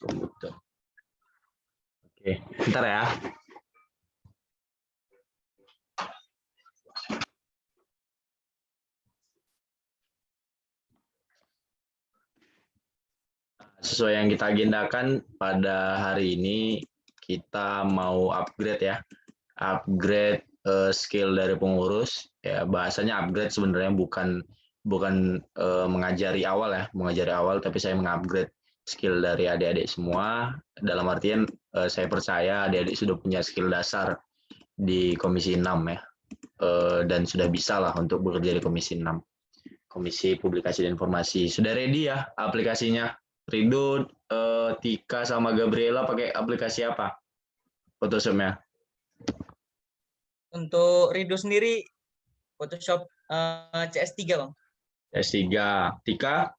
komputer. Oke, bentar ya. Sesuai yang kita agendakan pada hari ini, kita mau upgrade ya. Upgrade skill dari pengurus. Ya, bahasanya upgrade sebenarnya bukan mengajari awal, tapi saya mengupgrade skill dari adik-adik semua. Dalam artian saya percaya adik-adik sudah punya skill dasar di Komisi 6 ya. Dan sudah bisa lah untuk bekerja di Komisi 6. Komisi Publikasi dan Informasi. Sudah ready ya aplikasinya? Ridho, Tika, sama Gabriela pakai aplikasi apa? Photoshop-nya? Untuk Ridho sendiri, Photoshop CS3, Bang. CS3. Tika?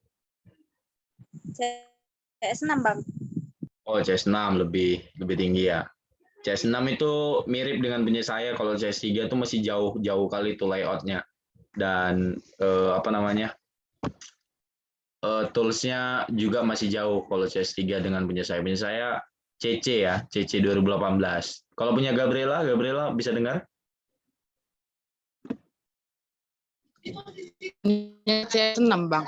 CS6, Bang. Oh, CS6 lebih tinggi ya. CS6 itu mirip dengan punya saya. Kalau CS3 itu masih jauh kali itu layoutnya. Dan toolsnya juga masih jauh kalau CS3 dengan punya saya. Punya saya CC ya, CC 2018. Kalau punya Gabriela bisa dengar? CS6, Bang.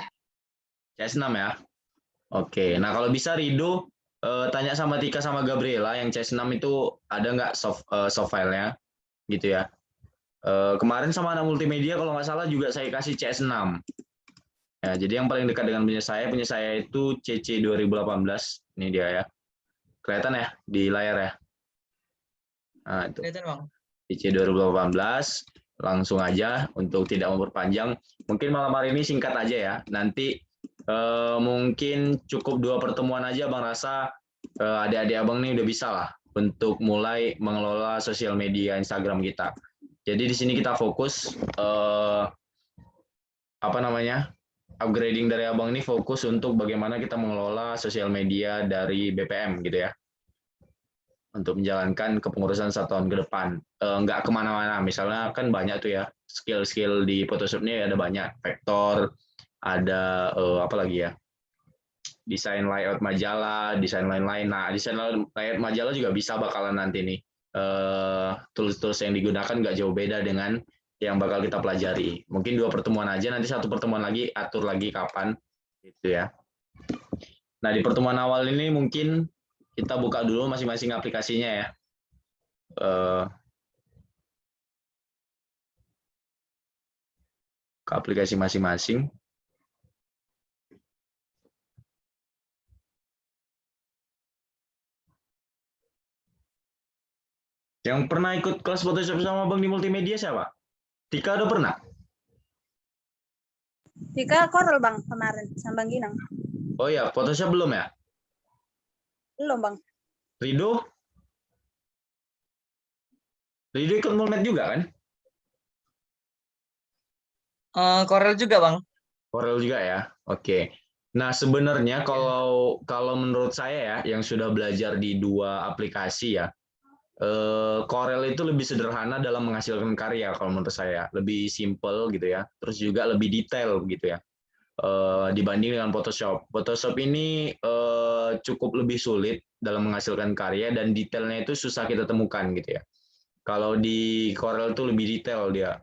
CS6 ya. Oke, nah kalau bisa Rido tanya sama Tika sama Gabriela yang CS6 itu ada nggak soft filenya gitu ya. Kemarin sama anak multimedia kalau nggak salah juga saya kasih CS6. Ya, jadi yang paling dekat dengan punya saya itu CC 2018. Ini dia ya. Kelihatan ya di layar ya. Nah, itu. Kelihatan, Bang. CC 2018. Langsung aja untuk tidak memperpanjang. Mungkin malam hari ini singkat aja ya. Nanti mungkin cukup 2 pertemuan aja Bang rasa adik-adik Abang ini udah bisa lah untuk mulai mengelola sosial media Instagram kita. Jadi di sini kita fokus upgrading dari Abang ini fokus untuk bagaimana kita mengelola sosial media dari BPM gitu ya. Untuk menjalankan kepengurusan 1 tahun ke depan. Nggak kemana-mana, misalnya kan banyak tuh ya, skill-skill di Photoshop ini ada banyak, vektor, ada apa lagi ya, desain layout majalah, desain lain-lain. Nah, desain layout majalah juga bisa bakalan nanti nih. Tools-tools yang digunakan nggak jauh beda dengan yang bakal kita pelajari. Mungkin 2 pertemuan aja, nanti 1 pertemuan lagi atur lagi kapan gitu ya. Nah, di pertemuan awal ini mungkin kita buka dulu masing-masing aplikasinya ya. Ke aplikasi masing-masing. Yang pernah ikut kelas Photoshop sama Bang di multimedia siapa? Tika udah pernah? Tika Corel, Bang, kemarin sama Bang Ginang. Oh ya, Photoshop belum ya? Belum, Bang. Rido ikut Mulmed juga kan? Corel juga, Bang. Corel juga ya. Oke. Nah, sebenarnya kalau menurut saya ya yang sudah belajar di 2 aplikasi ya, Corel itu lebih sederhana dalam menghasilkan karya kalau menurut saya, lebih simple gitu ya, terus juga lebih detail gitu ya, dibanding dengan Photoshop. Photoshop ini cukup lebih sulit dalam menghasilkan karya dan detailnya itu susah kita temukan gitu ya. Kalau di Corel itu lebih detail dia,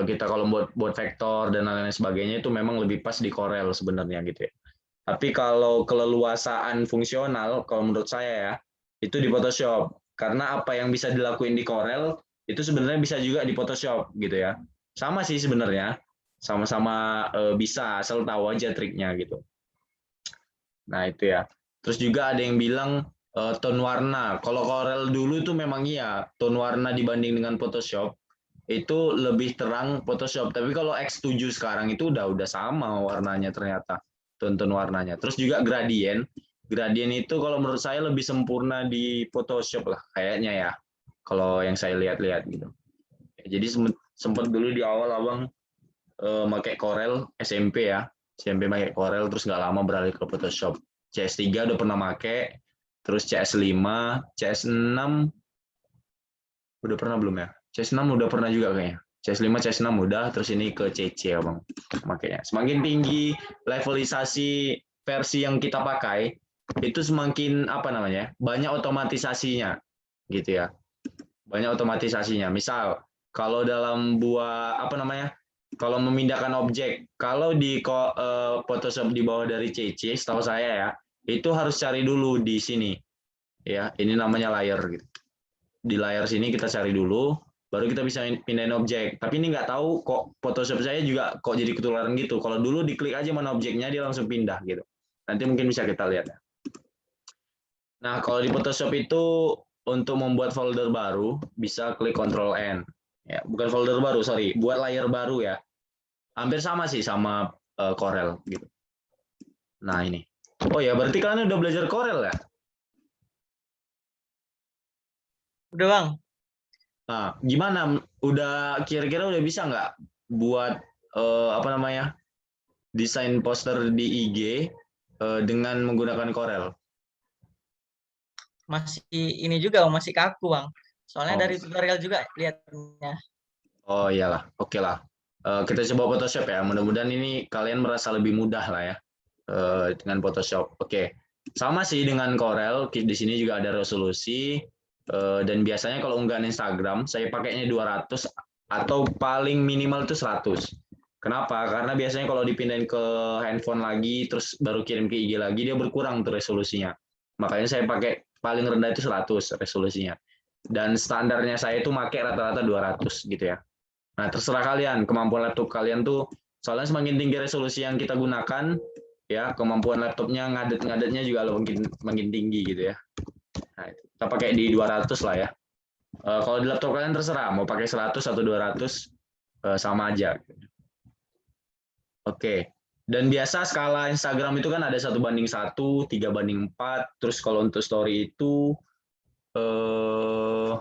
kita kalau buat vektor dan lain-lain sebagainya itu memang lebih pas di Corel sebenarnya gitu ya. Tapi kalau keleluasaan fungsional, kalau menurut saya ya, itu di Photoshop. Karena apa yang bisa dilakuin di Corel, itu sebenarnya bisa juga di Photoshop gitu ya. Sama sih sebenarnya, sama-sama bisa, asal tahu aja triknya gitu. Nah itu ya. Terus juga ada yang bilang tone warna. Kalau Corel dulu itu memang iya, tone warna dibanding dengan Photoshop, itu lebih terang Photoshop. Tapi kalau X7 sekarang itu udah sama warnanya ternyata. Tone warnanya. Terus juga gradien. Gradien itu kalau menurut saya lebih sempurna di Photoshop lah kayaknya ya. Kalau yang saya lihat-lihat gitu. Jadi sempat dulu di awal Abang pakai Corel SMP ya. SMP pakai Corel terus nggak lama beralih ke Photoshop. CS3 udah pernah pakai, terus CS5, CS6 udah pernah belum ya? CS6 udah pernah juga kayaknya. CS5, CS6 udah, terus ini ke CC Abang makanya. Semakin tinggi levelisasi versi yang kita pakai itu semakin apa namanya? Banyak otomatisasinya gitu ya. Banyak otomatisasinya. Misal kalau dalam buah apa namanya? Kalau memindahkan objek, kalau di Photoshop di bawah dari CC, setahu saya ya, itu harus cari dulu di sini. Ya, ini namanya layer gitu. Di layar sini kita cari dulu, baru kita bisa pindahin objek. Tapi ini nggak tahu kok Photoshop saya juga kok jadi ketularan gitu. Kalau dulu diklik aja mana objeknya, dia langsung pindah gitu. Nanti mungkin bisa kita lihat. Nah, kalau di Photoshop itu untuk membuat folder baru, bisa klik Ctrl N. Ya, bukan folder baru, sorry, buat layar baru ya. Hampir sama sih sama Corel gitu. Nah, ini. Oh ya, berarti kalian udah belajar Corel ya? Udah Bang. Nah, gimana? Udah kira-kira udah bisa nggak buat apa namanya desain poster di IG dengan menggunakan Corel? Masih ini juga Bang, masih kaku Bang. Soalnya Oh. dari tutorial juga lihatnya. Oh iyalah, oke lah. Kita coba Photoshop ya. Mudah-mudahan ini kalian merasa lebih mudah lah ya dengan Photoshop. Oke, sama sih dengan Corel. Di sini juga ada resolusi. Dan biasanya kalau unggahan Instagram, saya pakainya 200 atau paling minimal itu 100. Kenapa? Karena biasanya kalau dipindahin ke handphone lagi, terus baru kirim ke IG lagi, dia berkurang tuh resolusinya. Makanya saya pakai paling rendah itu 100 resolusinya. Dan standarnya saya itu pakai rata-rata 200 gitu ya. Nah, terserah kalian, kemampuan laptop kalian tuh, soalnya semakin tinggi resolusi yang kita gunakan, ya kemampuan laptopnya ngadet-ngadetnya juga makin tinggi gitu ya. Nah, kita pakai di 200 lah ya. Kalau di laptop kalian terserah, mau pakai 100 atau 200, sama aja. Oke, dan biasa skala Instagram itu kan ada 1:1, 3:4, terus kalau untuk story itu, oh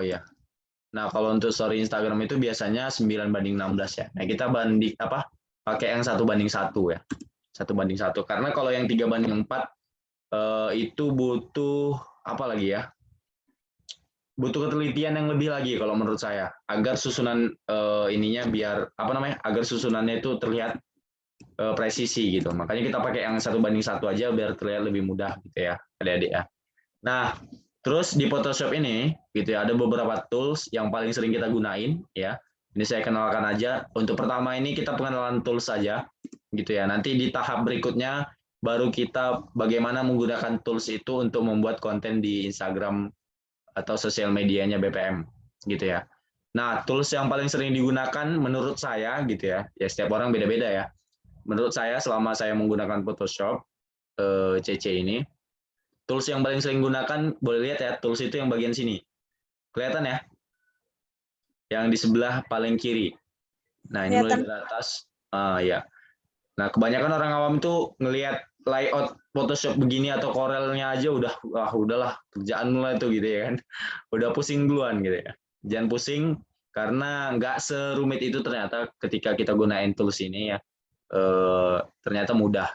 ya. Nah, kalau untuk story Instagram itu biasanya 9:16 ya. Nah, kita pakai yang 1:1 ya. 1:1. Karena kalau yang 3:4 itu butuh apa lagi ya? Butuh ketelitian yang lebih lagi kalau menurut saya, agar susunan ininya biar apa namanya? Agar susunannya itu terlihat presisi gitu. Makanya kita pakai yang 1:1 aja biar terlihat lebih mudah gitu ya, adik-adik ya. Nah, terus di Photoshop ini gitu ya, ada beberapa tools yang paling sering kita gunain ya. Ini saya kenalkan aja. Untuk pertama ini kita pengenalan tools saja gitu ya. Nanti di tahap berikutnya baru kita bagaimana menggunakan tools itu untuk membuat konten di Instagram atau sosial medianya BPM gitu ya. Nah, tools yang paling sering digunakan menurut saya gitu ya. Ya setiap orang beda-beda ya. Menurut saya selama saya menggunakan Photoshop CC ini, tools yang paling sering gunakan, boleh lihat ya, tools itu yang bagian sini. Kelihatan ya? Yang di sebelah paling kiri. Nah, ini mulai dari atas. Ya. Nah, kebanyakan orang awam itu ngelihat layout Photoshop begini atau Corelnya aja udahlah kerjaan mulai itu gitu ya kan. Udah pusing duluan gitu ya. Jangan pusing karena nggak serumit itu ternyata ketika kita gunain tools ini ya. Ternyata mudah.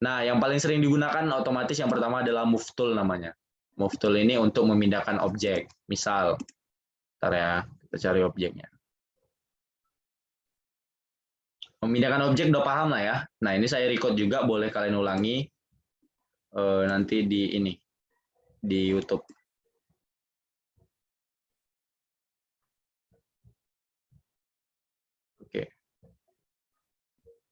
Nah, yang paling sering digunakan otomatis yang pertama adalah Move Tool namanya. Move Tool ini untuk memindahkan objek. Misal, bentar ya, kita cari objeknya. Memindahkan objek udah paham lah ya. Nah, ini saya record juga, boleh kalian ulangi nanti di YouTube. Oke.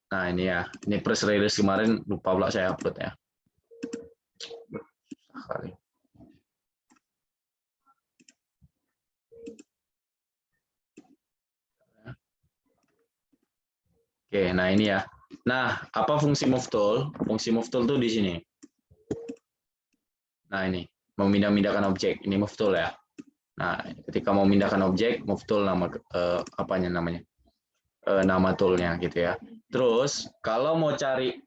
Nah, ini ya. Ini press release kemarin lupa pula saya upload ya. Oke, nah ini ya. Nah, apa fungsi Move Tool? Fungsi Move Tool tuh di sini. Nah, ini memindah-mindahkan objek. Ini Move Tool ya. Nah, ketika mau memindahkan objek, Move Tool nama namanya? Nama toolnya gitu ya. Terus kalau mau cari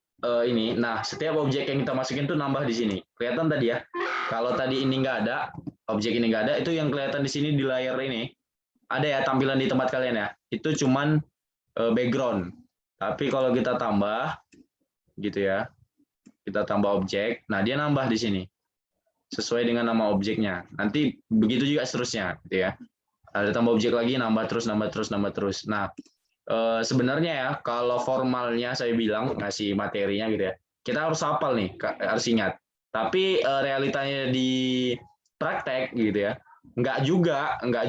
ini, nah setiap objek yang kita masukin tuh nambah di sini. Kelihatan tadi ya. Kalau tadi ini nggak ada, objek ini nggak ada, itu yang kelihatan di sini di layar ini ada ya tampilan di tempat kalian ya. Itu cuman background. Tapi kalau kita tambah, gitu ya. Kita tambah objek. Nah, dia nambah di sini sesuai dengan nama objeknya. Nanti begitu juga seterusnya, gitu ya. Ada tambah objek lagi, nambah terus, nambah terus, nambah terus. Nah, sebenarnya ya, kalau formalnya saya bilang ngasih materinya gitu ya, kita harus hafal nih, harus ingat. Tapi realitanya di praktek gitu ya, enggak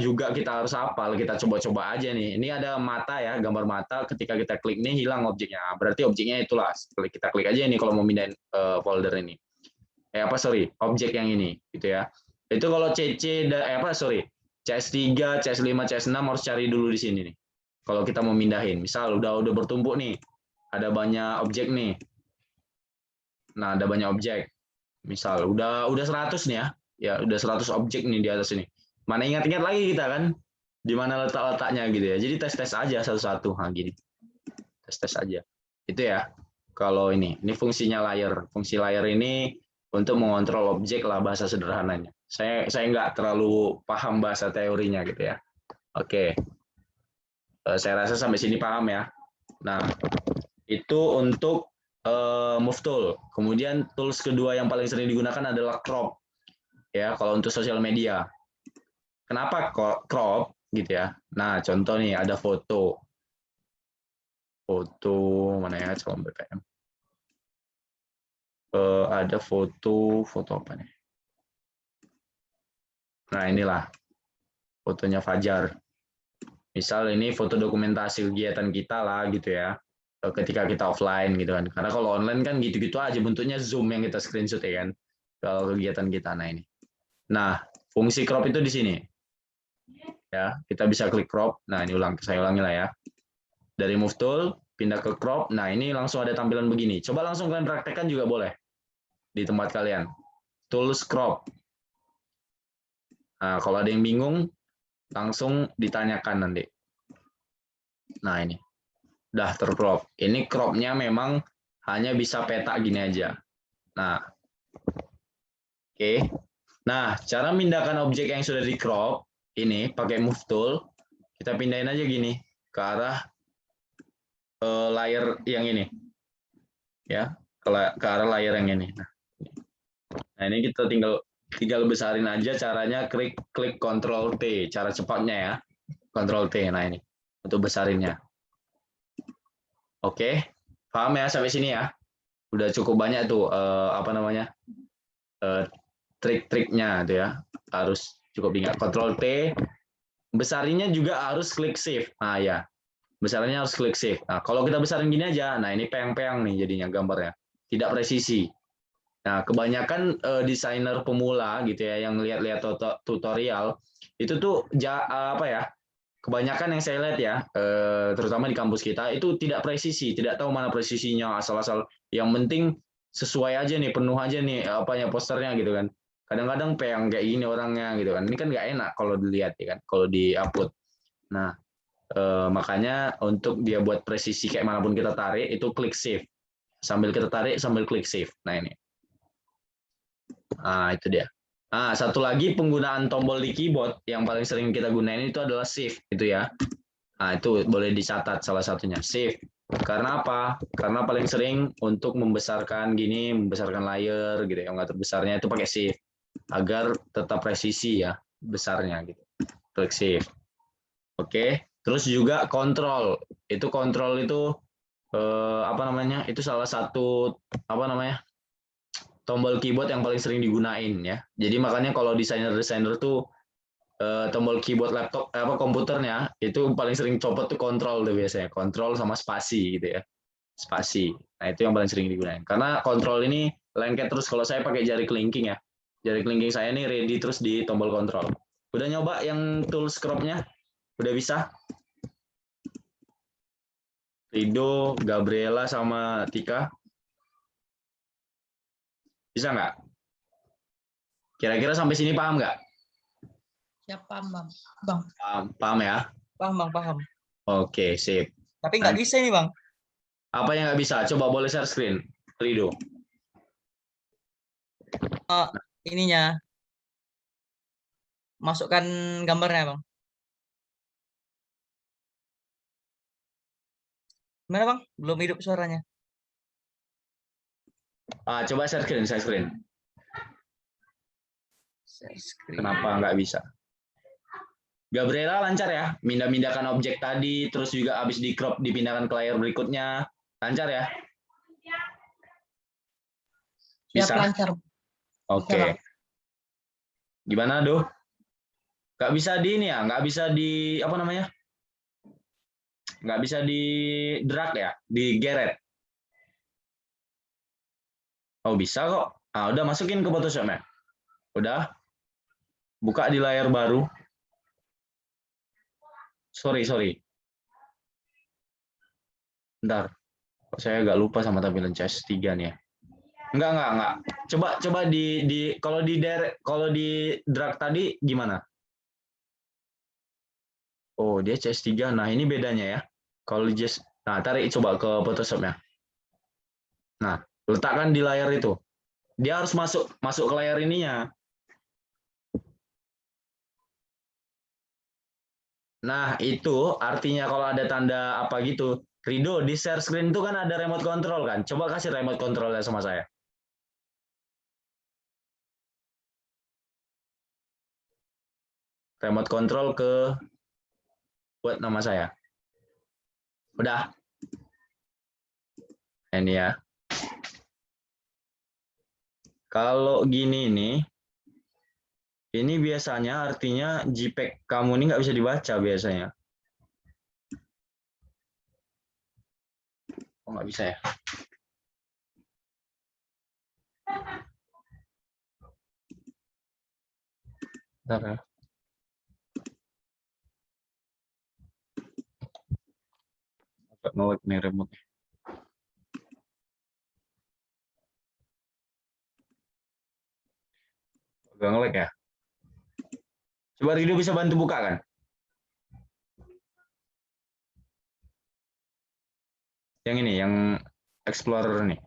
juga kita harus hafal, kita coba-coba aja nih. Ini ada mata ya, gambar mata, ketika kita klik nih hilang objeknya. Berarti objeknya itulah, kita klik aja ini kalau mau pindahin folder ini. Objek yang ini gitu ya. Itu kalau CS3, CS5, CS6 harus cari dulu di sini nih. Kalau kita mau mindahin, misal udah bertumpuk nih, ada banyak objek nih. Nah, ada banyak objek. Misal udah 100 nih ya. Ya, udah 100 objek nih di atas ini. Mana ingat-ingat lagi kita kan di mana letak-letaknya gitu ya. Jadi tes-tes aja satu-satu. Nah, gini. Tes-tes aja. Itu ya. Kalau ini fungsinya layer. Fungsi layer ini untuk mengontrol objek lah bahasa sederhananya. Saya nggak terlalu paham bahasa teorinya gitu ya. Oke. Saya rasa sampai sini paham ya. Nah, itu untuk move tool. Kemudian tools kedua yang paling sering digunakan adalah crop. Ya, kalau untuk sosial media. Kenapa crop gitu ya? Nah, contoh nih ada foto. Foto mana ya? Coba BPM. Ada foto apa nih? Nah, inilah fotonya Fajar. Misal ini foto dokumentasi kegiatan kita lah gitu ya. Ketika kita offline gitu kan. Karena kalau online kan gitu-gitu aja bentuknya Zoom yang kita screenshot ya kan. Kalau kegiatan kita nah ini. Nah, fungsi crop itu di sini. Ya, kita bisa klik crop. Nah, ini saya ulangi lah ya. Dari move tool pindah ke crop. Nah, ini langsung ada tampilan begini. Coba langsung kalian praktekkan juga boleh di tempat kalian. Tools crop. Nah, kalau ada yang bingung langsung ditanyakan nanti. Nah, ini udah tercrop. Ini cropnya memang hanya bisa peta gini aja. Nah, oke. Nah, cara memindahkan objek yang sudah di crop ini pakai move tool, kita pindahin aja gini ke arah layer yang ini, ya, ke arah layer yang ini. Nah, ini kita tinggal besarin aja caranya, klik Ctrl T, cara cepatnya ya, Ctrl T. Nah, ini untuk besarinnya. Oke, paham ya sampai sini ya? Udah cukup banyak tuh trik-triknya tuh ya. Harus cukup ingat Ctrl T. Besarinnya juga harus klik Shift. Nah ya, besarannya harus klik Shift. Nah, kalau kita besarin gini aja, nah ini peang-peang nih jadinya gambarnya, tidak presisi. Nah, kebanyakan desainer pemula gitu ya yang lihat-lihat tutorial itu tuh kebanyakan yang saya lihat ya, terutama di kampus kita itu tidak presisi, tidak tahu mana presisinya, asal-asal. Yang penting sesuai aja nih, penuh aja nih posternya gitu kan. Kadang-kadang peang kayak gini orangnya gitu kan. Ini kan nggak enak kalau dilihat ya kan, kalau di-upload. Nah, makanya untuk dia buat presisi kayak manapun kita tarik itu klik shift. Sambil kita tarik sambil klik shift. Nah, ini. Nah, itu dia. Nah, satu lagi penggunaan tombol di keyboard yang paling sering kita gunain itu adalah shift gitu ya. Nah, itu boleh dicatat salah satunya, shift. Karena apa? Karena paling sering untuk membesarkan layer gitu ya. Yang terbesarnya itu pakai shift agar tetap presisi ya besarnya gitu. Klik shift. Oke. Terus juga kontrol. Itu kontrol itu itu salah satu tombol keyboard yang paling sering digunain ya. Jadi makanya kalau desainer tuh tombol keyboard laptop komputernya itu paling sering copot tuh kontrol tuh biasanya. Kontrol sama spasi gitu ya. Spasi. Nah, itu yang paling sering digunain. Karena kontrol ini lengket terus, kalau saya pakai jari kelingking ya. Jari kelingking saya ini ready terus di tombol kontrol. Udah nyoba yang tools crop-nya? Udah bisa? Rido, Gabriela sama Tika? Bisa nggak? Kira-kira sampai sini paham nggak? Ya, paham, Bang. Paham ya? Paham, Bang, paham. Oke, sip. Tapi nggak bisa ini, Bang. Apa yang nggak bisa? Coba boleh share screen, Rido. Ininya. Masukkan gambarnya, Bang. Gimana, Bang? Belum hidup suaranya. Coba share screen, share screen. Kenapa nggak bisa? Gabriela lancar ya? Mindah-mindahkan objek tadi, terus juga habis di crop dipindahkan ke layar berikutnya. Lancar ya? Siap Bisa? lancar. Oke. Bang. Gimana, Do? Nggak bisa di ini ya? Nggak bisa di, apa namanya? Nggak bisa di drag ya? Di geret? Oh, bisa kok. Udah masukin ke Photoshop ya? Udah? Buka di layar baru. Sorry. Bentar. Saya agak lupa sama tampilan CS3 nih ya. Enggak. Coba kalau di drag tadi gimana? Oh, dia CS3. Nah, ini bedanya ya. Kalau just tarik coba ke Photoshop-nya. Nah, letakkan di layar itu. Dia harus masuk ke layar ininya. Nah, itu artinya kalau ada tanda apa gitu. Rido, di share screen itu kan ada remote control kan? Coba kasih remote control-nya sama saya. Remote control buat nama saya. Udah. Ini ya. Kalau gini nih, ini biasanya artinya JPEG kamu ini nggak bisa dibaca biasanya. Oh, nggak bisa ya? Bentar ya. Agak nge-lag nih remote. Agak nge-lag ya? Coba Rido bisa bantu buka kan? Yang ini, yang Explorer nih.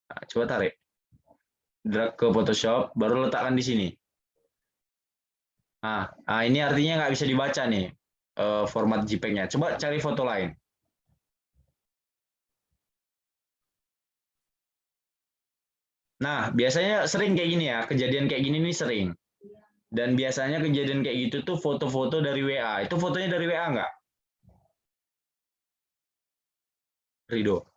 Nah, coba tarik. Drag ke Photoshop, baru letakkan di sini. Nah, ini artinya nggak bisa dibaca nih format JPEG-nya. Coba cari foto lain. Nah, biasanya sering kayak gini ya, kejadian kayak gini nih sering. Dan biasanya kejadian kayak gitu tuh foto-foto dari WA. Itu fotonya dari WA nggak? Rido.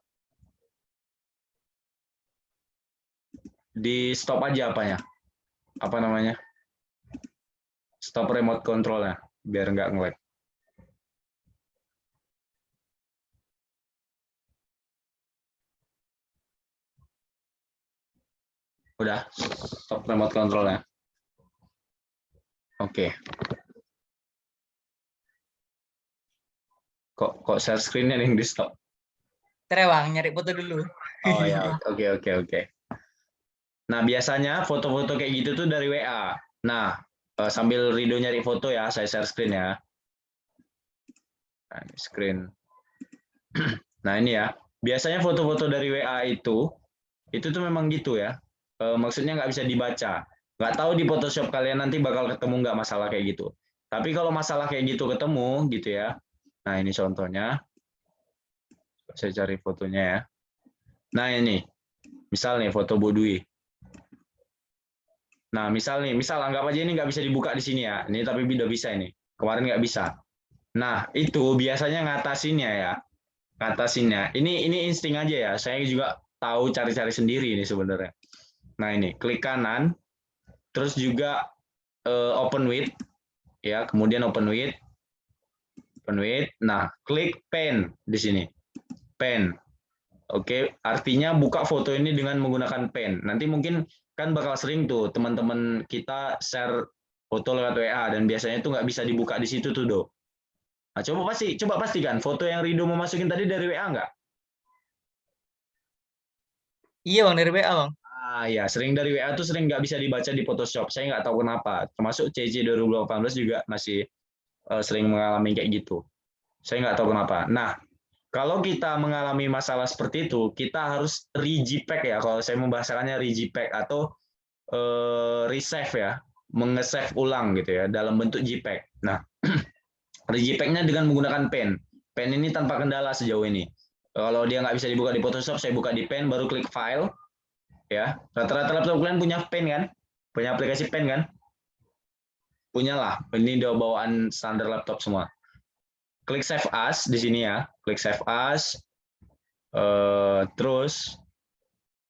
Di stop aja apanya? Apa namanya? Stop remote control-nya, biar nggak nge-lag. Udah, stop remote control-nya. Oke. Kok share screen-nya yang di stop? Ntar Bang, nyari foto dulu. Oh ya, oke. Nah, biasanya foto-foto kayak gitu tuh dari WA. Nah, sambil Rido nyari foto ya, saya share screen ya. Nah, screen. Nah, ini ya. Biasanya foto-foto dari WA itu tuh memang gitu ya. Maksudnya nggak bisa dibaca. Nggak tahu di Photoshop kalian nanti bakal ketemu nggak masalah kayak gitu. Tapi kalau masalah kayak gitu ketemu gitu ya. Nah, ini contohnya. Saya cari fotonya ya. Nah, ini. Misal nih foto Bodui. Nah, misal anggap aja ini nggak bisa dibuka di sini ya. Ini tapi udah bisa ini. Kemarin nggak bisa. Nah, itu biasanya ngatasinnya ya. Ngatasinnya. Ini insting aja ya. Saya juga tahu cari-cari sendiri ini sebenarnya. Nah, ini klik kanan. Terus juga open with. Ya, kemudian open with. Nah, klik pen di sini. Pen. Oke, artinya buka foto ini dengan menggunakan pen. Nanti mungkin kan bakal sering tuh teman-teman kita share foto lewat WA dan biasanya tuh nggak bisa dibuka di situ tuh, Do. Nah, coba pastikan foto yang Rido mau masukin tadi dari WA nggak? Iya Bang, dari WA Bang. Ya, sering dari WA tuh sering nggak bisa dibaca di Photoshop. Saya nggak tahu kenapa. Termasuk CC 2018 juga masih sering mengalami kayak gitu. Saya nggak tahu kenapa. Nah, kalau kita mengalami masalah seperti itu, kita harus re-JPEG ya. Kalau saya membahasakannya re-JPEG atau resave ya, mengesave ulang gitu ya dalam bentuk JPEG. Nah, re-JPEG-nya dengan menggunakan pen. Pen ini tanpa kendala sejauh ini. Kalau dia nggak bisa dibuka di Photoshop, saya buka di Pen, baru klik File. Ya, rata-rata laptop kalian punya Pen kan? Punya aplikasi Pen kan? Punyalah. Ini udah bawaan standar laptop semua. Klik Save As di sini ya. Klik Save As. Terus,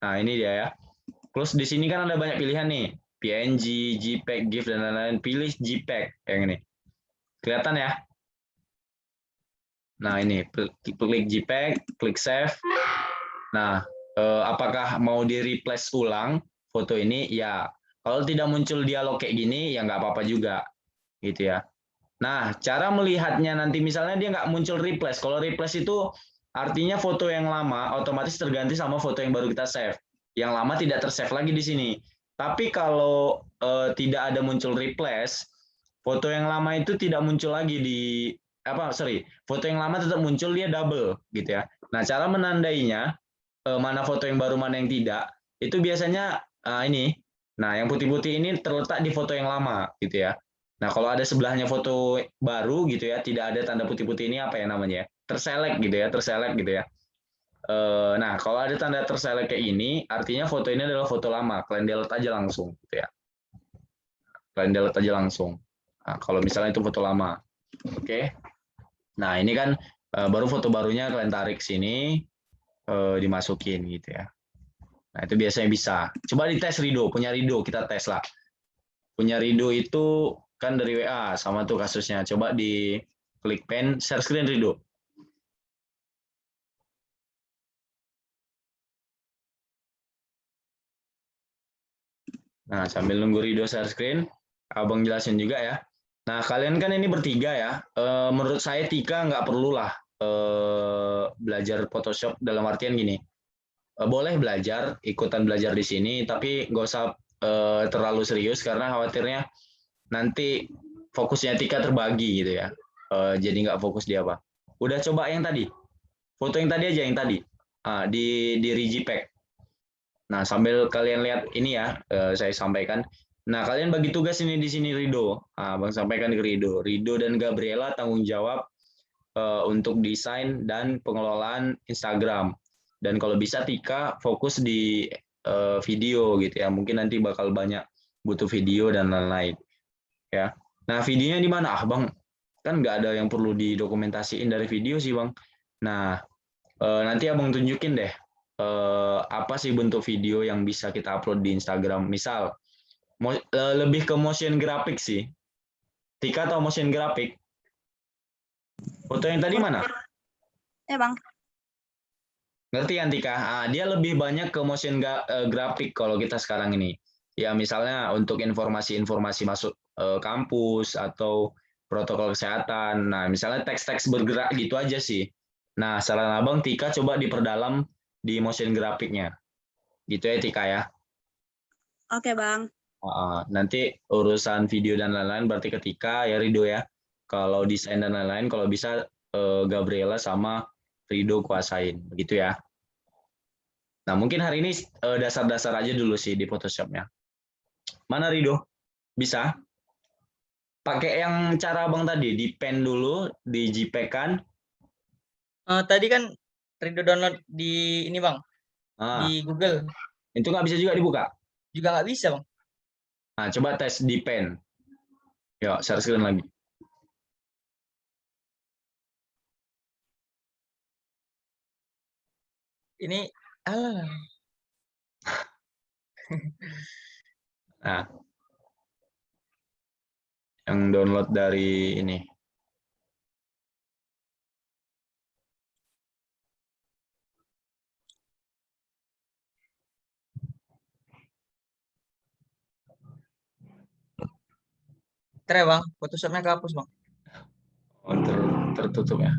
nah ini dia ya. Terus di sini kan ada banyak pilihan nih. PNG, JPEG, GIF, dan lain-lain. Pilih JPEG yang ini. Kelihatan ya? Nah ini, klik JPEG, klik Save. Nah, apakah mau di-replace ulang foto ini? Ya, kalau tidak muncul dialog kayak gini, ya nggak apa-apa juga. Gitu ya. Nah, cara melihatnya nanti misalnya dia nggak muncul replace. Kalau replace itu artinya foto yang lama otomatis terganti sama foto yang baru kita save. Yang lama tidak tersave lagi di sini. Tapi kalau tidak ada muncul replace, foto yang lama itu tidak muncul lagi di foto yang lama tetap muncul, dia double gitu ya. Nah, cara menandainya mana foto yang baru mana yang tidak itu biasanya ini. Nah, yang putih-putih ini terletak di foto yang lama gitu ya. Nah, kalau ada sebelahnya foto baru gitu ya, tidak ada tanda putih-putih ini apa ya namanya? Terselect gitu ya, terselect gitu ya. Nah, kalau ada tanda terselect kayak ini, artinya foto ini adalah foto lama. Kalian delete aja langsung gitu ya. Kalian delete aja langsung. Nah, kalau misalnya itu foto lama. Oke. Nah, ini kan baru foto barunya kalian tarik sini, dimasukin gitu ya. Nah, itu biasanya bisa. Coba dites Rido, punya Rido kita tes lah. Punya Rido itu kan dari WA sama tuh kasusnya. Coba di klik pen, share screen Rido. Nah, sambil nunggu Rido share screen, Abang jelasin juga ya. Nah, kalian kan ini bertiga ya. Menurut saya Tika nggak perlulah belajar Photoshop dalam artian gini. Boleh belajar, ikutan belajar di sini, tapi nggak usah terlalu serius karena khawatirnya nanti fokusnya Tika terbagi gitu ya. Jadi nggak fokus di apa. Udah coba yang tadi, foto yang tadi aja yang tadi di Regipack. Nah, sambil kalian lihat ini ya, saya sampaikan. Nah, kalian bagi tugas ini di sini Rido. Bang sampaikan ke Rido. Rido dan Gabriela tanggung jawab untuk desain dan pengelolaan Instagram. Dan kalau bisa Tika fokus di video gitu ya. Mungkin nanti bakal banyak butuh video dan lain-lain. Ya. Nah, videonya di mana? Bang, kan nggak ada yang perlu didokumentasiin dari video sih, Bang. Nah, nanti Abang tunjukin deh apa sih bentuk video yang bisa kita upload di Instagram. Misal, lebih ke motion graphic sih. Tika tahu motion graphic? Foto yang tadi mana? Ya Bang. Ngerti kan Tika? Dia lebih banyak ke motion graphic kalau kita sekarang ini. Ya misalnya untuk informasi-informasi masuk kampus atau protokol kesehatan. Nah misalnya teks-teks bergerak gitu aja sih. Nah saran Abang Tika coba diperdalam di motion graphicnya. Gitu ya Tika ya. Oke Bang. Nanti urusan video dan lain-lain berarti ketika ya Rido ya. Kalau desain dan lain-lain kalau bisa Gabriela sama Rido kuasain begitu ya. Nah mungkin hari ini dasar-dasar aja dulu sih di Photoshopnya. Mana Rido? Bisa? Pakai yang cara Abang tadi, di pen dulu, di JPEG kan? Tadi kan Rido download di ini Bang, di Google. Itu nggak bisa juga dibuka? Juga nggak bisa Bang. Nah coba tes di pen. Yuk share screen lagi. Ini Nah, yang download dari ini. Bang, Photoshopnya kehapus Bang. Oh, tertutup ya.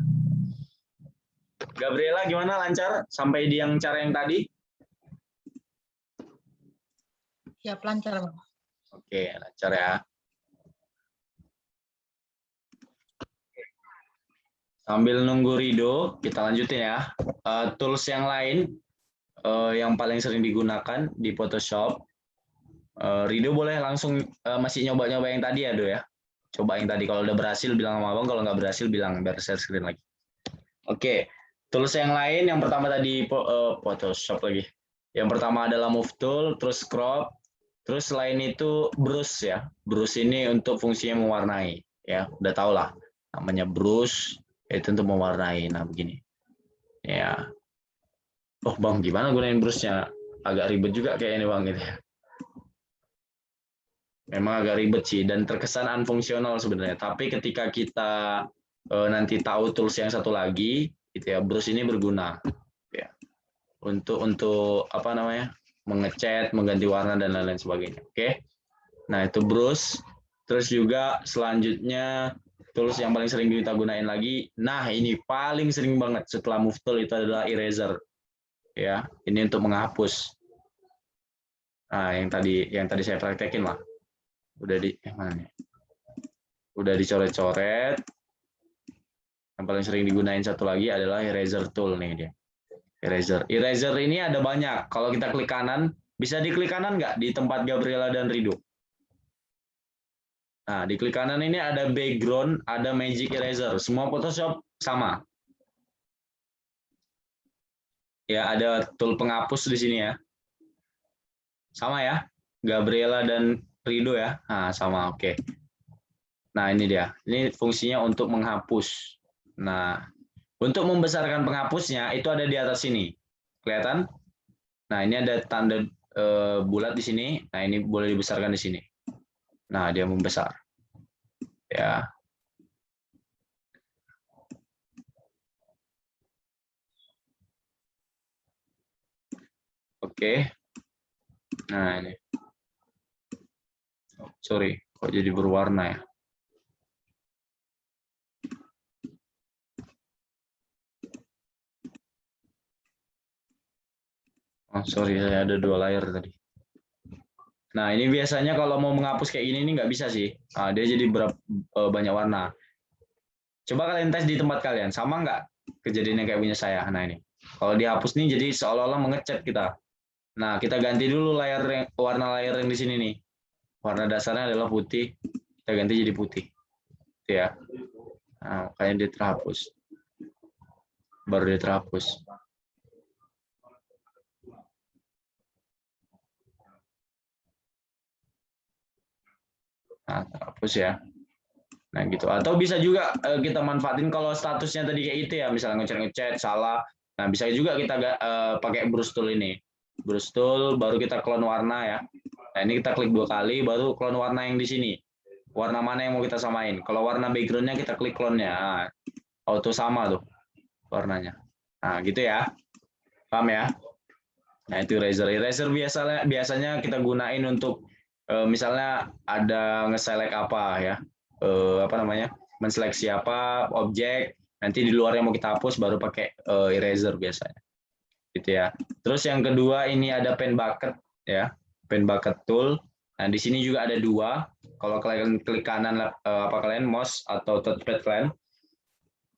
Gabriela gimana, lancar sampai di yang cara yang tadi? Siap lancar Bang. Oke, lancar ya. Sambil nunggu Rido, kita lanjutin ya. Tools yang lain yang paling sering digunakan di Photoshop. Rido boleh langsung masih nyoba-nyoba yang tadi ya, Do ya. Coba yang tadi, kalau udah berhasil bilang sama Abang, kalau nggak berhasil bilang biar share screen lagi. Oke, Tools yang lain, yang pertama tadi Photoshop lagi. Yang pertama adalah Move Tool, terus Crop, terus selain itu Brush ya. Brush ini untuk fungsinya mewarnai, ya udah tau lah. Namanya Brush itu untuk mewarnai. Nah begini, ya. Oh bang, gimana gunain brushnya? Agak ribet juga kayak ini bang gitu ya. Memang agak ribet sih dan terkesan unfungsional sebenarnya. Tapi ketika kita nanti tahu tools yang satu lagi, gitu ya, brush ini berguna, ya, untuk apa namanya, mengecat, mengganti warna dan lain-lain sebagainya. Oke, nah itu brush. Terus juga selanjutnya tools yang paling sering kita gunain lagi. Nah ini paling sering banget setelah move tool itu adalah eraser, ya. Ini untuk menghapus. Nah yang tadi saya praktekin lah. Udah di mana nih? Udah dicoret-coret. Yang paling sering digunain satu lagi adalah eraser tool nih dia. Eraser. Eraser ini ada banyak. Kalau kita klik kanan, bisa diklik kanan nggak di tempat Gabriela dan Rido? Nah, di klik kanan ini ada background, ada magic eraser. Semua Photoshop sama. Ya, ada tool penghapus di sini ya. Sama ya, Gabriela dan Rido ya. Nah, sama, oke. Nah, ini dia. Ini fungsinya untuk menghapus. Nah, untuk membesarkan penghapusnya itu ada di atas sini. Kelihatan? Nah, ini ada tanda bulat di sini. Nah, ini boleh dibesarkan di sini. Nah, dia membesar. Ya. Oke. Nah, ini. Oh, sorry, kok jadi berwarna ya? Oh, sorry, saya ada 2 layar tadi. Nah, ini biasanya kalau mau menghapus kayak gini ini nggak bisa sih. Nah, dia jadi banyak warna. Coba kalian tes di tempat kalian, sama nggak kejadiannya kayak punya saya? Nah, ini. Kalau dihapus nih jadi seolah-olah mengecat kita. Nah, kita ganti dulu warna layar yang di sini nih. Warna dasarnya adalah putih, kita ganti jadi putih. Itu ya. Nah, makanya dia terhapus. Baru dia terhapus. Nah, terhapus ya. Nah, gitu. Atau bisa juga kita manfaatin kalau statusnya tadi kayak itu ya, misalnya ngechat salah. Nah, bisa juga kita pakai brush tool ini. Brush tool, baru kita clone warna ya. Nah, ini kita klik 2 kali, baru clone warna yang di sini. Warna mana yang mau kita samain. Kalau warna background-nya kita klik clone-nya. Nah, auto sama tuh warnanya. Nah, gitu ya. Paham ya? Nah, itu eraser. Eraser biasanya kita gunain untuk misalnya ada nge-select apa ya. Apa namanya? Menseleksi apa objek, nanti di luar yang mau kita hapus baru pakai eraser biasanya. Gitu ya. Terus yang kedua ini ada pen bucket ya. Pen bucket tool. Nah, di sini juga ada 2. Kalau kalian klik kanan apa kalian mouse atau touchpad kalian,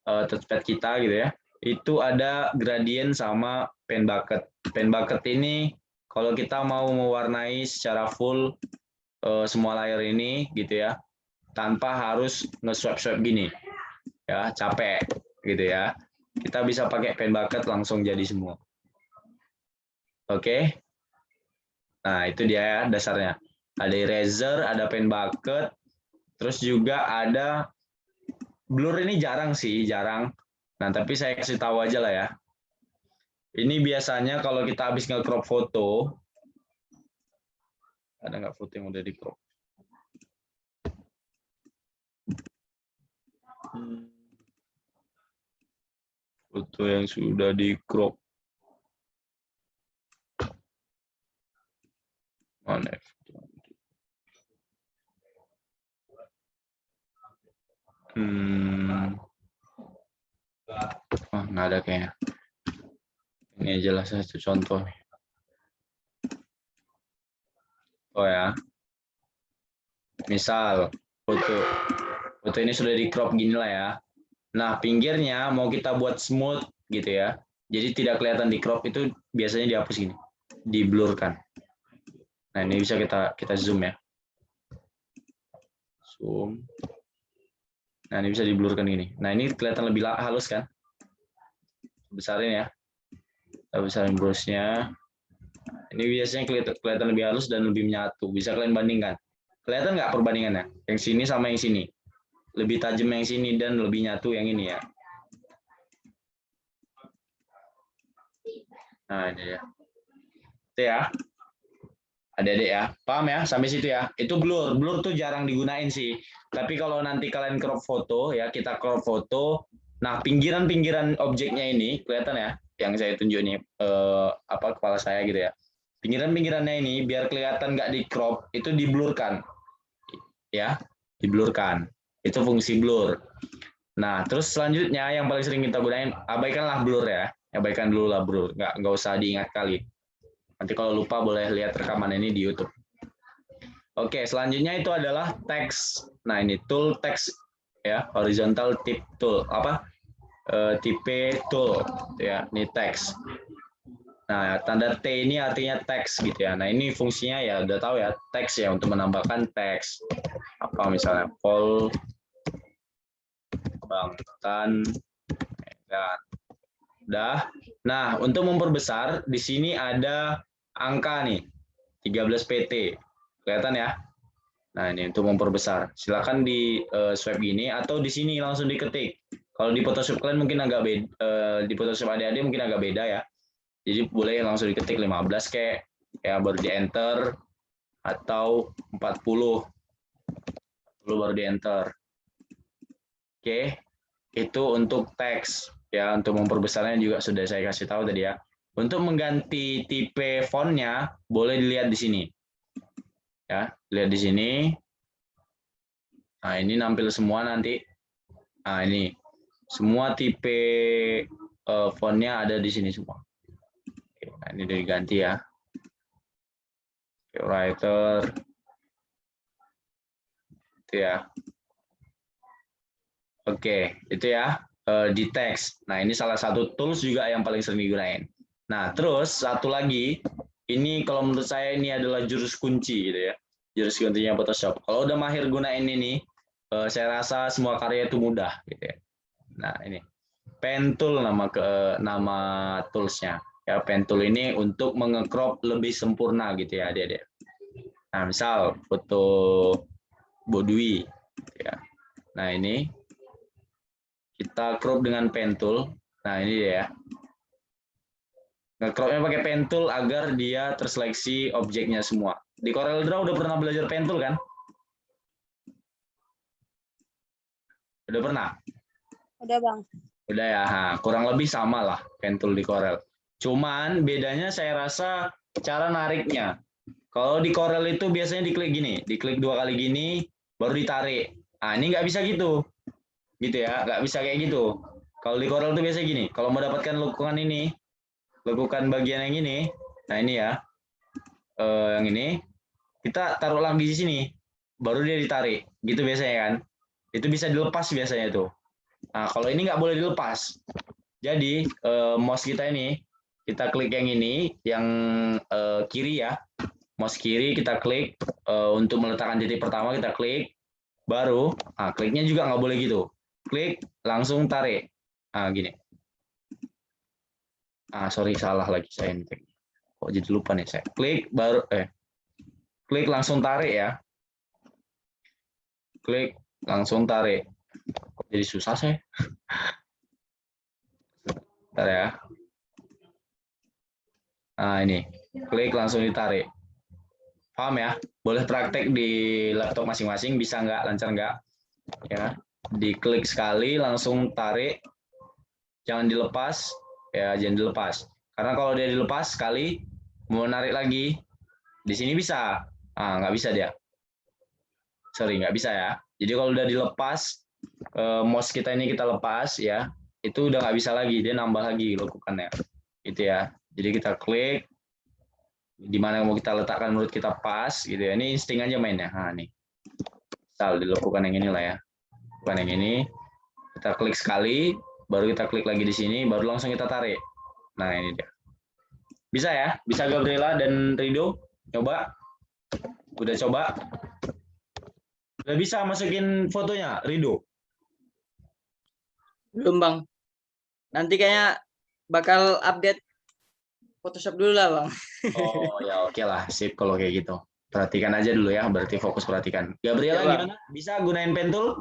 touchpad kita gitu ya. Itu ada gradient sama pen bucket. Pen bucket ini kalau kita mau mewarnai secara full semua layar ini gitu ya, tanpa harus nge-swipe gini. Ya, capek gitu ya. Kita bisa pakai pen bucket langsung jadi semua. Oke. Nah, itu dia ya dasarnya. Ada eraser, ada pen bucket, terus juga ada blur. Ini jarang sih, jarang. Nah, tapi saya kasih tahu aja lah ya. Ini biasanya kalau kita habis nge-crop foto, ada nggak foto yang udah di-crop? Foto yang sudah di-crop. Mana? Oh, nggak ada kayaknya. Ini jelas satu contoh. Oh ya. Misal foto ini sudah di crop gini lah ya. Nah, pinggirnya mau kita buat smooth gitu ya. Jadi tidak kelihatan di crop, itu biasanya dihapus gini. Diblurkan. Nah, ini bisa kita zoom ya. Zoom. Nah, ini bisa diblurkan gini. Nah, ini kelihatan lebih halus kan? Besarin ya. Kita besarin brushnya. Ini biasanya kelihatan lebih halus dan lebih menyatu. Bisa kalian bandingkan. Kelihatan nggak perbandingannya? Yang sini sama yang sini. Lebih tajam yang sini dan lebih nyatu yang ini ya. Nah ini ya. Itu ya. Adik-adik ya. Paham ya sampai situ ya. Itu blur. Blur tuh jarang digunain sih. Tapi kalau nanti kalian crop foto ya, kita crop foto. Nah, pinggiran-pinggiran objeknya ini kelihatan ya, yang saya tunjuk nih kepala saya gitu ya. Pinggiran-pinggirannya ini biar kelihatan nggak di crop, itu diblurkan. Ya, diblurkan. Itu fungsi blur. Nah, terus selanjutnya yang paling sering kita gunain, abaikanlah blur ya. Abaikan dulu lah blur, nggak usah diingat kali. Nanti kalau lupa boleh lihat rekaman ini di YouTube. Oke, selanjutnya itu adalah text. Nah, ini tool text ya, horizontal tip tool tipe tool ya, ini text. Nah, tanda T ini artinya teks gitu ya. Nah, ini fungsinya ya udah tahu ya, teks ya untuk menambahkan teks. Apa misalnya Pol Bangtan ya. Udah. Nah, untuk memperbesar di sini ada angka nih 13 PT. Kelihatan ya? Nah, ini untuk memperbesar. Silakan di swipe gini atau di sini langsung diketik. Kalau di Photoshop kalian mungkin agak beda, di Photoshop adik-adik mungkin agak beda ya. Jadi boleh langsung diketik 15 kayak ya, baru di enter atau 40 baru di enter. Oke. Itu untuk teks ya, untuk memperbesarnya juga sudah saya kasih tahu tadi ya. Untuk mengganti tipe fontnya boleh dilihat di sini. Ya, lihat di sini. Nah, ini nampil semua nanti. Nah, ini semua tipe fontnya ada di sini semua. Nah, ini udah diganti ya. Writer. Itu ya. Oke, itu ya di teks. Nah, ini salah satu tools juga yang paling sering digunain. Nah, terus satu lagi, ini kalau menurut saya ini adalah jurus kunci gitu ya. Jurus kuncinya Photoshop. Kalau udah mahir gunain ini, saya rasa semua karya itu mudah gitu ya. Nah, ini pen tool nama toolsnya. Ya, pen tool ini untuk mengecrop lebih sempurna gitu ya, adik-adik. Nah, misal foto Bodwi ya. Nah, ini kita crop dengan pen tool. Nah, ini dia ya. Nge-cropnya pakai pen tool agar dia terseleksi objeknya semua. Di CorelDRAW udah pernah belajar pen tool kan? Udah pernah? Udah, Bang. Udah ya, kurang lebih sama lah pen tool di Corel. Cuman bedanya saya rasa cara nariknya. Kalau di Corel itu biasanya diklik gini, diklik 2 kali gini, baru ditarik. Nah, ini nggak bisa gitu. Gitu ya, nggak bisa kayak gitu. Kalau di Corel itu biasanya gini, kalau mau dapatkan lekukan ini, lekukan bagian yang ini, nah ini ya, yang ini, kita taruh lagi di sini, baru dia ditarik, gitu biasanya kan. Itu bisa dilepas biasanya tuh. Nah, kalau ini nggak boleh dilepas. Jadi, mouse kita ini, kita klik yang ini, yang kiri ya, mouse kiri kita klik, untuk meletakkan titik pertama kita klik, baru, nah kliknya juga nggak boleh gitu. Klik, langsung tarik. Nah, gini. Sorry, salah lagi saya ini. Kok jadi lupa nih saya. Klik, baru, klik langsung tarik ya. Klik, langsung tarik. Kok jadi susah saya? Bentar ya. Nah, ini. Klik, langsung ditarik. Paham ya? Boleh praktek di laptop masing-masing, bisa nggak, lancar nggak? Ya. Diklik sekali, langsung tarik. Jangan dilepas. Ya, jangan dilepas. Karena kalau dia dilepas sekali, mau narik lagi, di sini bisa. Nggak bisa dia. Sorry, nggak bisa ya. Jadi kalau udah dilepas, mouse kita ini kita lepas ya, itu udah nggak bisa lagi, dia nambah lagi lekukannya. Gitu ya. Jadi kita klik, di mana mau kita letakkan menurut kita pas, gitu ya. Ini insting aja mainnya. Nah, nih. Misal dilekukan yang ini lah ya. Lekukan yang ini, kita klik sekali, baru kita klik lagi di sini, baru langsung kita tarik. Nah, ini dia. Bisa ya? Bisa Gabriela dan Rido? Coba? Udah coba? Udah bisa masukin fotonya, Rido? Belum, Bang. Nanti kayaknya bakal update Photoshop dulu lah, Bang. Oh ya oke lah, sip kalau kayak gitu. Perhatikan aja dulu ya, berarti fokus perhatikan. Gabriela Ya, Bang. gimana? Bisa gunain pen tool?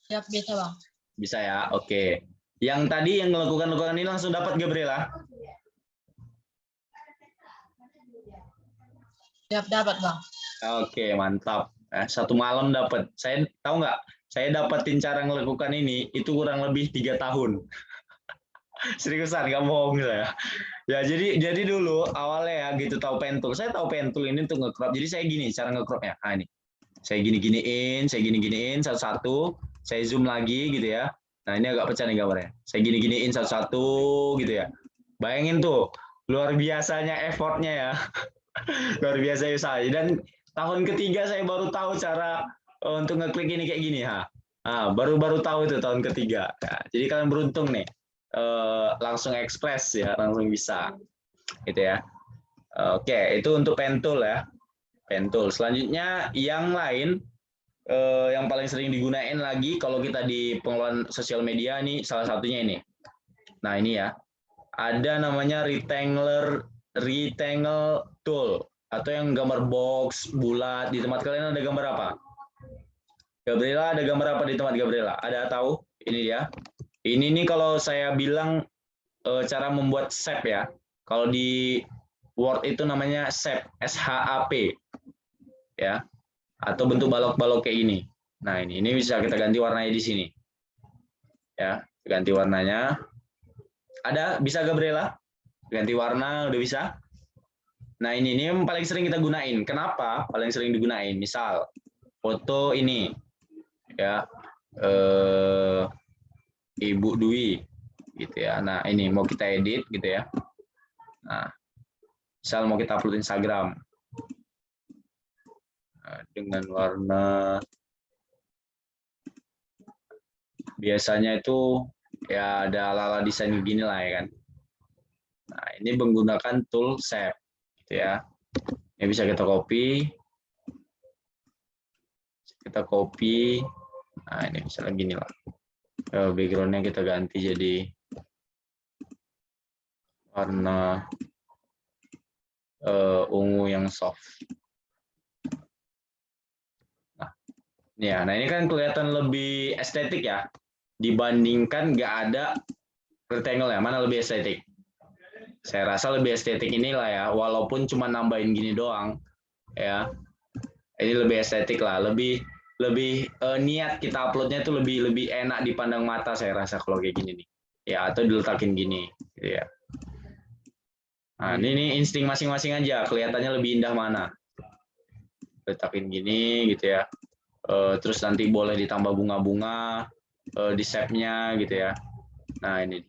Siap, bisa Bang. Bisa ya, oke. Yang tadi yang melakukan ini langsung dapat Gabriela? Siap, dapat Bang. Oke, mantap. Satu malam dapat. Saya tahu nggak? Saya dapatin cara melakukan ini itu kurang lebih 3 tahun. Seriusan, nggak bohong saya. Ya, jadi dulu awalnya ya gitu tahu pen tool. Saya tahu pen tool ini untuk nge-crop. Jadi saya gini cara nge-cropnya. Nah, ini. Saya gini-giniin satu-satu. Saya zoom lagi gitu ya. Nah, ini agak pecah nih gambarnya. Saya gini-giniin satu-satu gitu ya. Bayangin tuh, luar biasanya effortnya ya. Luar biasa ya saya. Dan tahun ketiga saya baru tahu cara untuk ngeklik ini kayak gini ha. Nah, baru tahu itu tahun ketiga. Nah, jadi kalian beruntung nih. Langsung ekspres ya, langsung bisa. Gitu ya. Oke, itu untuk pen tool ya. Pen tool. Selanjutnya yang lain yang paling sering digunain lagi kalau kita di pengelolaan sosial media nih salah satunya ini. Nah, ini ya. Ada namanya rectangle tool atau yang gambar box bulat. Di tempat kalian ada gambar apa? Gabriela ada gambar apa di tempat Gabriela? Ada tahu? Ini dia. Ini nih kalau saya bilang cara membuat shape ya. Kalau di Word itu namanya shape, SHAP. Ya. Atau bentuk balok-balok kayak gini. Nah, ini bisa kita ganti warnanya di sini. Ya, ganti warnanya. Ada bisa Gabriela? Ganti warna udah bisa? Nah, ini yang paling sering kita gunain. Kenapa paling sering digunain? Misal foto ini ya Ibu Dwi gitu ya. Nah, ini mau kita edit gitu ya. Nah, misal mau kita upload Instagram. Nah, dengan warna biasanya itu ya ada ala-ala desain begini lah ya kan. Nah, ini menggunakan tool shape gitu ya. Ini bisa kita copy. Nah, ini misalnya gini lah. Backgroundnya kita ganti jadi warna ungu yang soft. Nah ini kan kelihatan lebih estetik ya dibandingkan nggak ada rectangle ya. Mana lebih estetik? Saya rasa lebih estetik inilah ya, walaupun cuma nambahin gini doang ya. Ini lebih estetik lah, lebih niat kita uploadnya itu lebih enak dipandang mata saya rasa kalau kayak gini nih. Ya atau diletakin gini gitu ya. Nah, ini insting masing-masing aja, kelihatannya lebih indah mana. Letakin gini gitu ya. Terus nanti boleh ditambah bunga-bunga di shape-nya gitu ya. Nah, ini.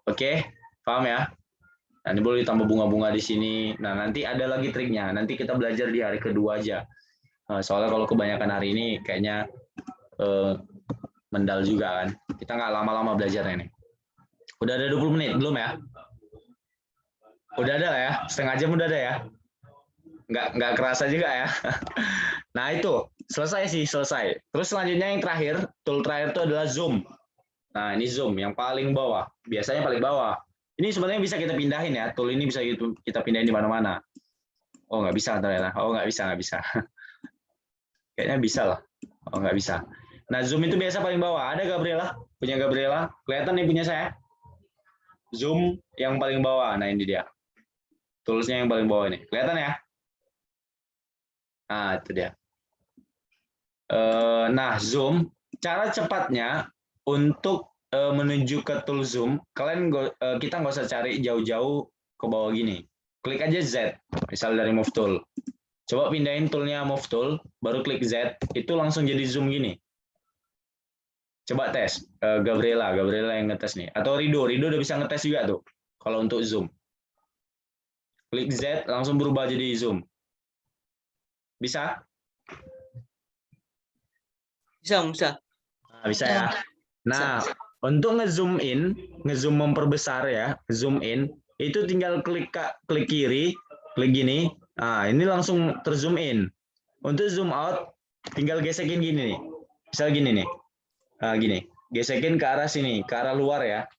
Oke, paham ya? Nah, ini boleh ditambah bunga-bunga di sini. Nah, nanti ada lagi triknya. Nanti kita belajar di hari kedua aja. Soalnya kalau kebanyakan hari ini kayaknya mendal juga kan. Kita nggak lama-lama belajarnya nih. Udah ada 20 menit belum ya? Udah ada lah ya, setengah jam udah ada ya. Nggak kerasa juga ya. Nah itu selesai. Terus selanjutnya yang terakhir, tool terakhir itu adalah zoom. Nah ini zoom yang paling bawah, biasanya paling bawah. Ini sebenarnya bisa kita pindahin ya, tool ini bisa kita pindahin di mana-mana. Oh nggak bisa ternyata. Oh nggak bisa. Kayaknya bisa lah. Oh nggak bisa. Nah zoom itu biasa paling bawah. Ada Gabriela? Punya Gabriela? Kelihatan nih punya saya? Zoom yang paling bawah. Nah ini dia. Toolsnya yang paling bawah ini. Kelihatan ya? Nah itu dia. Nah zoom. Cara cepatnya untuk menuju ke tool zoom, kita nggak usah cari jauh-jauh ke bawah gini. Klik aja Z. Misal dari move tool. Coba pindahin toolnya move tool, baru klik Z, itu langsung jadi zoom gini. Coba tes, Gabriela yang ngetes nih. Atau Rido udah bisa ngetes juga tuh, kalau untuk zoom. Klik Z, langsung berubah jadi zoom. Bisa? Bisa. Nah, bisa ya. Nah, untuk ngezoom in, ngezoom memperbesar ya, zoom in, itu tinggal klik kiri, klik gini. Nah, ini langsung terzoom in. Untuk zoom out, tinggal gesekin gini nih. Misal gini nih. Nah, gini. gesekin ke arah sini, ke arah luar ya.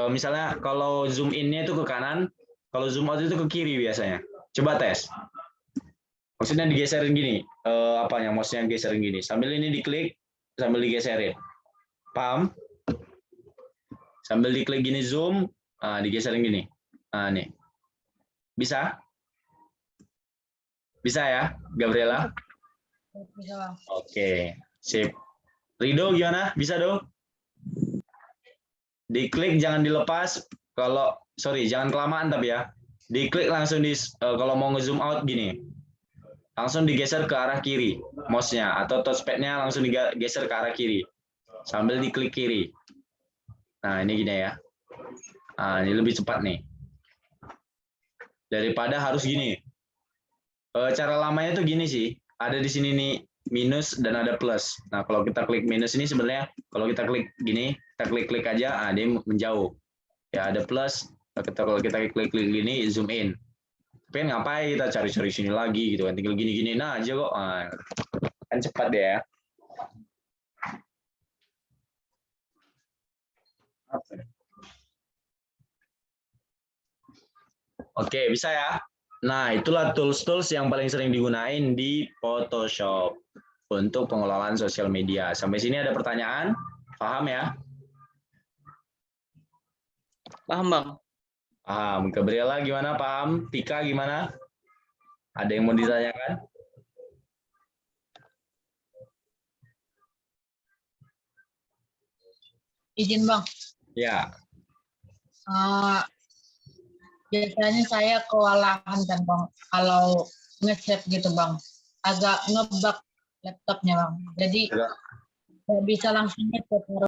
Misalnya kalau zoom in-nya itu ke kanan, kalau zoom out itu ke kiri biasanya. Coba tes. Maksudnya digeserin gini, apanya? Mouse-nya geserin gini. Sambil ini diklik, sambil digeserin. Paham? Sambil diklik gini zoom, digeserin gini. Nah, nih. Bisa? Bisa ya, Gabriela? Bisa bang. Oke, sip. Rido gimana? Bisa dong? Diklik jangan dilepas. Kalau jangan kelamaan tapi ya. Diklik langsung kalau mau nge-zoom out gini. Langsung digeser ke arah kiri mouse-nya atau touchpad-nya langsung digeser ke arah kiri. Sambil diklik kiri. Nah, ini gini ya. Nah, ini lebih cepat nih. Daripada harus gini. Cara lamanya tuh gini sih. Ada di sini nih minus dan ada plus. Nah, kalau kita klik minus ini sebenarnya kalau kita klik gini, kita klik-klik aja, dia menjauh. Ya, ada plus. Kalau kita klik-klik gini, zoom in. Tapi ngapain kita cari-cari sini lagi gitu kan? Tinggal gini-gini aja kok. Kan cepat deh ya. Oke, bisa ya. Nah, itulah tools-tools yang paling sering digunain di Photoshop untuk pengelolaan sosial media. Sampai sini ada pertanyaan? Paham ya? Paham bang. Paham. Gabriela gimana? Paham? Tika gimana? Ada yang mau ditanyakan? Izin bang. Ya. Biasanya saya kewalahan kan bang. Kalau nge-save gitu bang. Agak ngebug laptopnya bang. Jadi nggak bisa langsung nge-save.